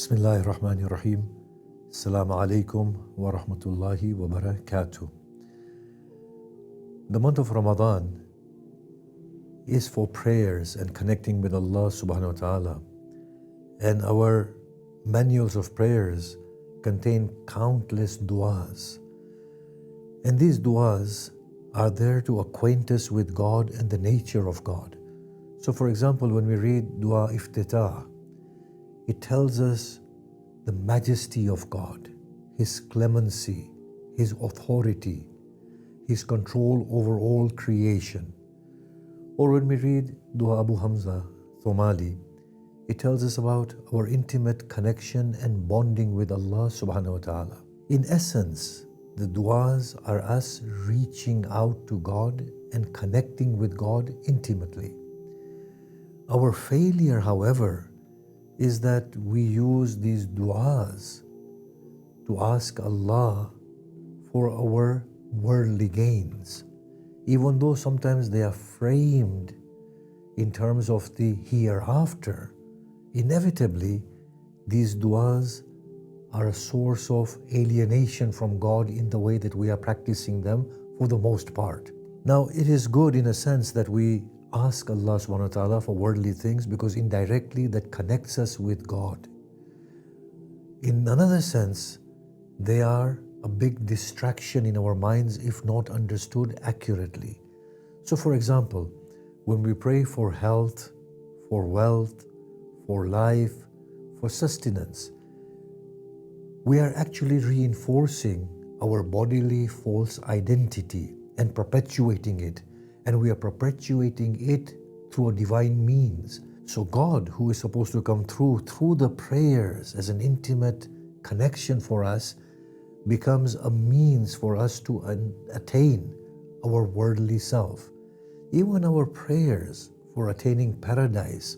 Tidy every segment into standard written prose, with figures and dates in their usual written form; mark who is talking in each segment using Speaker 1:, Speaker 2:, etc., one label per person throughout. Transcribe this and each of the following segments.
Speaker 1: Bismillahir Rahmanir Rahim. Assalamu alaikum wa rahmatullahi wa barakatuh. The month of Ramadan is for prayers and connecting with Allah subhanahu wa ta'ala. And our manuals of prayers contain countless du'as. And these du'as are there to acquaint us with God and the nature of God. So for example, when we read Dua Iftitah, it tells us the majesty of God, His clemency, His authority, His control over all creation. Or when we read Dua Abu Hamza Thomali, it tells us about our intimate connection and bonding with Allah subhanahu wa ta'ala. In essence, the du'as are us reaching out to God and connecting with God intimately. Our failure, however, is that we use these du'as to ask Allah for our worldly gains, even though sometimes they are framed in terms of the hereafter. Inevitably, these du'as are a source of alienation from God in the way that we are practicing them for the most part. Now, it is good in a sense that we ask Allah subhanahu wa ta'ala for worldly things, because indirectly that connects us with God. In another sense, they are a big distraction in our minds if not understood accurately. So for example, when we pray for health, for wealth, for life, for sustenance, we are actually reinforcing our bodily false identity and perpetuating it. And we are perpetuating it through a divine means. So God, who is supposed to come through the prayers as an intimate connection for us, becomes a means for us to attain our worldly self. Even our prayers for attaining paradise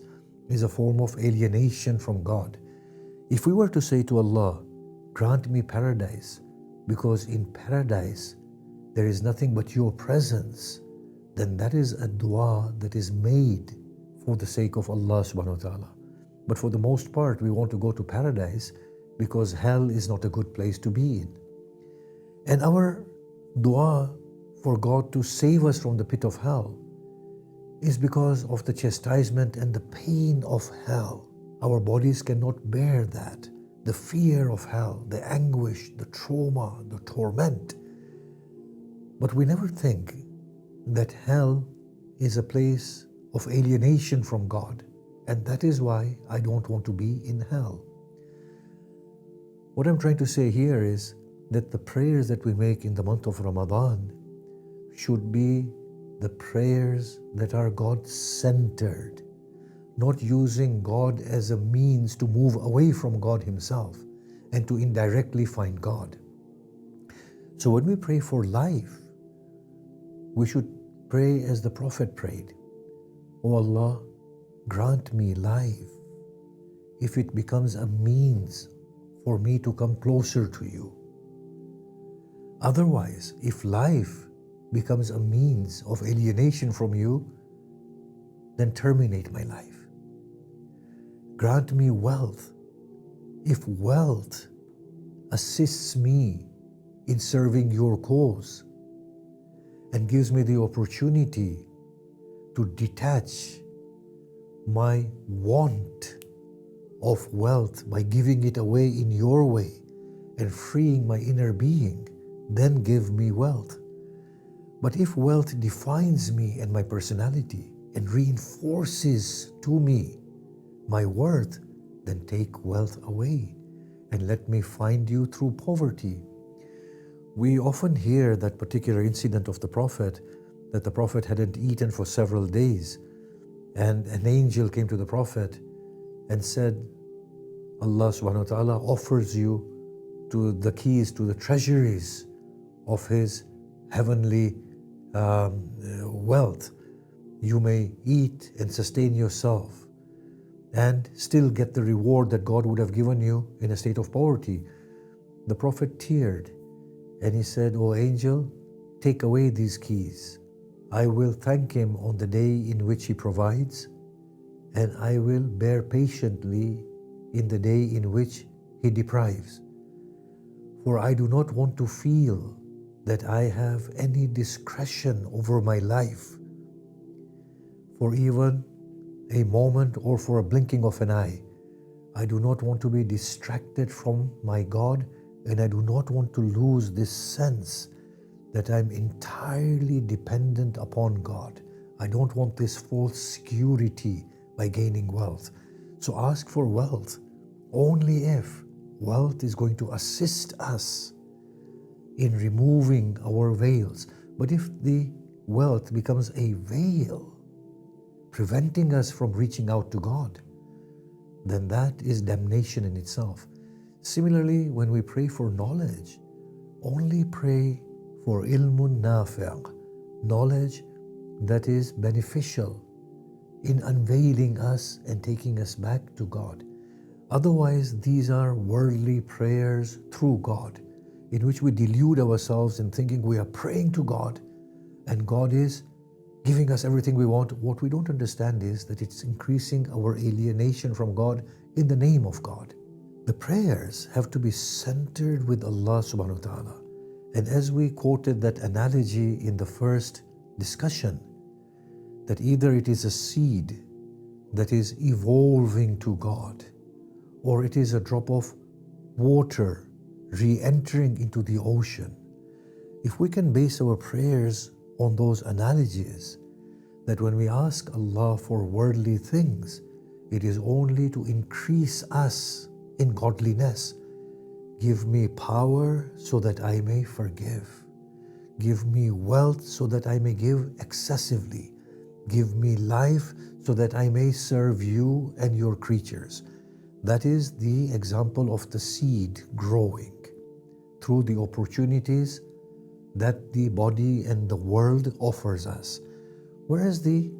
Speaker 1: is a form of alienation from God. If we were to say to Allah, grant me paradise, because in paradise there is nothing but your presence, then that is a dua that is made for the sake of Allah subhanahu wa ta'ala. But for the most part, we want to go to paradise because hell is not a good place to be in. And our dua for God to save us from the pit of hell is because of the chastisement and the pain of hell. Our bodies cannot bear that. The fear of hell, the anguish, the trauma, the torment. But we never think that hell is a place of alienation from God, and that is why I don't want to be in hell. What I'm trying to say here is that the prayers that we make in the month of Ramadan should be the prayers that are God-centered, not using God as a means to move away from God Himself and to indirectly find God. So when we pray for life, we should pray as the Prophet prayed. O Allah, grant me life if it becomes a means for me to come closer to you. Otherwise, if life becomes a means of alienation from you, then terminate my life. Grant me wealth if wealth assists me in serving your cause and gives me the opportunity to detach my want of wealth by giving it away in your way and freeing my inner being, then give me wealth. But if wealth defines me and my personality and reinforces to me my worth, then take wealth away and let me find you through poverty. We often hear that particular incident of the Prophet, that the Prophet hadn't eaten for several days, and an angel came to the Prophet and said, Allah subhanahu wa ta'ala offers you to the keys to the treasuries of His heavenly wealth. You may eat and sustain yourself and still get the reward that God would have given you in a state of poverty. The Prophet teared and he said, O angel, take away these keys. I will thank Him on the day in which He provides, and I will bear patiently in the day in which He deprives. For I do not want to feel that I have any discretion over my life for even a moment or for a blinking of an eye. I do not want to be distracted from my God, and I do not want to lose this sense that I'm entirely dependent upon God. I don't want this false security by gaining wealth. So ask for wealth only if wealth is going to assist us in removing our veils. But if the wealth becomes a veil, preventing us from reaching out to God, then that is damnation in itself. Similarly, when we pray for knowledge, only pray for ilmun nafi', knowledge that is beneficial in unveiling us and taking us back to God. Otherwise, these are worldly prayers through God, in which we delude ourselves in thinking we are praying to God and God is giving us everything we want. What we don't understand is that it's increasing our alienation from God in the name of God. The prayers have to be centered with Allah subhanahu wa ta'ala. And as we quoted that analogy in the first discussion, that either it is a seed that is evolving to God, or it is a drop of water re-entering into the ocean. If we can base our prayers on those analogies, that when we ask Allah for worldly things, it is only to increase us in godliness. Give me power so that I may forgive. Give me wealth so that I may give excessively. Give me life so that I may serve you and your creatures. That is the example of the seed growing through the opportunities that the body and the world offers us. Whereas the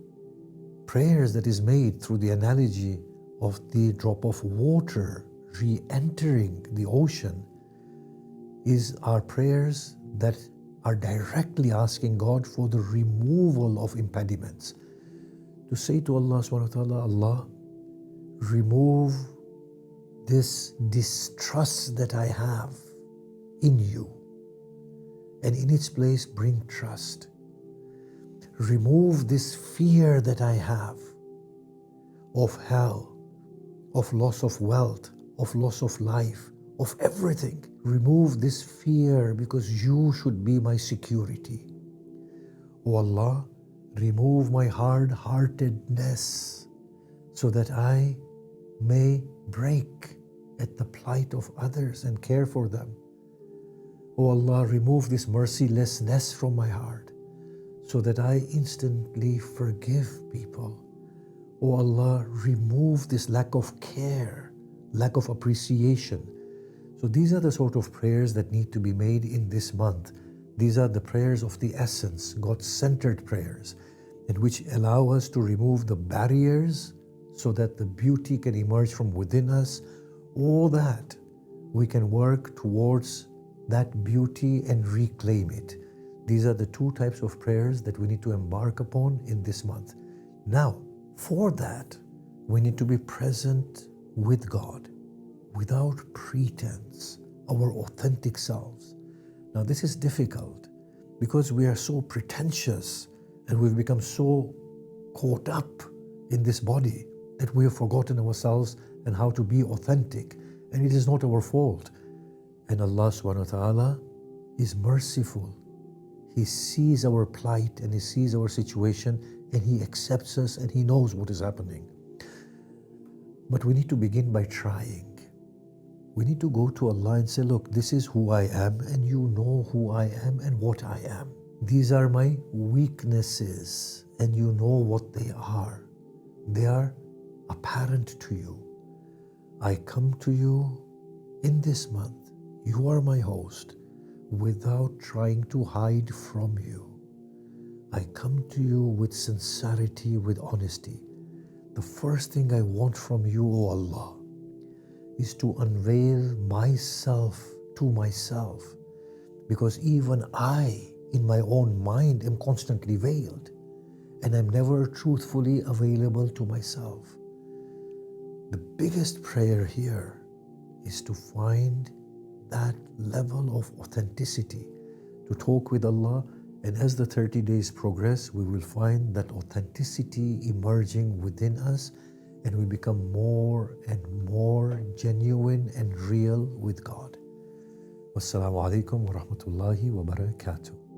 Speaker 1: prayers that is made through the analogy of the drop of water re-entering the ocean are prayers that are directly asking God for the removal of impediments. To say to Allah subhanahu wa ta'ala, Allah, remove this distrust that I have in you, and in its place bring trust. Remove this fear that I have of hell, of loss of wealth, of loss of life, of everything. Remove this fear because you should be my security. O Allah, remove my hard-heartedness so that I may break at the plight of others and care for them. O Allah, remove this mercilessness from my heart so that I instantly forgive people. O Allah, remove this lack of care, lack of appreciation. So these are the sort of prayers that need to be made in this month. These are the prayers of the essence, God-centered prayers, in which allow us to remove the barriers so that the beauty can emerge from within us. All that we can work towards that beauty and reclaim it. These are the two types of prayers that we need to embark upon in this month. Now, for that, we need to be present with God without pretense, our authentic selves. Now, this is difficult because we are so pretentious and we've become so caught up in this body that we have forgotten ourselves and how to be authentic. And it is not our fault. And Allah subhanahu wa ta'ala is merciful. He sees our plight and He sees our situation and He accepts us and He knows what is happening. But we need to begin by trying. We need to go to Allah and say, look, this is who I am and you know who I am and what I am. These are my weaknesses and you know what they are. They are apparent to you. I come to you in this month. You are my host without trying to hide from you. I come to you with sincerity, with honesty. The first thing I want from you, O Allah, is to unveil myself to myself, because even I, in my own mind, am constantly veiled and I'm never truthfully available to myself. The biggest prayer here is to find that level of authenticity, to talk with Allah. And as the 30 days progress, we will find that authenticity emerging within us, and we become more and more genuine and real with God. Wassalamu alaikum wa rahmatullahi wa barakatuh.